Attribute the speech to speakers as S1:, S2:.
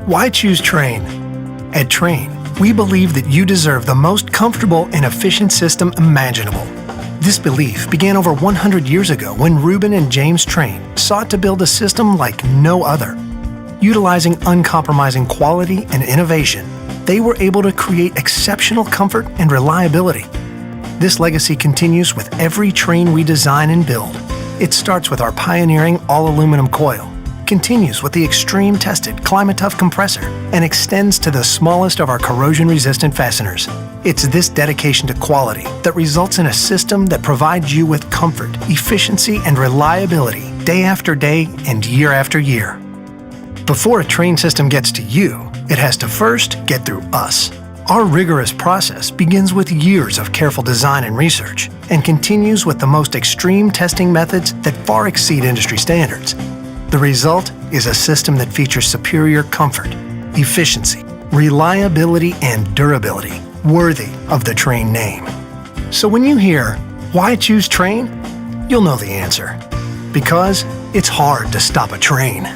S1: Why choose Trane? At Trane, we believe that you deserve the most comfortable and efficient system imaginable. This belief began over 100 years ago when Reuben and James Trane sought to build a system like no other. Utilizing uncompromising quality and innovation, they were able to create exceptional comfort and reliability. This legacy continues with every Trane we design and build. It starts with our pioneering all-aluminum coil, continues with the extreme-tested Climate-Tough compressor, and extends to the smallest of our corrosion-resistant fasteners. It's this dedication to quality that results in a system that provides you with comfort, efficiency, and reliability day after day and year after year. Before a Trane system gets to you, it has to first get through us. Our rigorous process begins with years of careful design and research and continues with the most extreme testing methods that far exceed industry standards. The result is a system that features superior comfort, efficiency, reliability, and durability, worthy of the Trane name. So when you hear, "Why choose Trane?" you'll know the answer. Because it's hard to stop a train.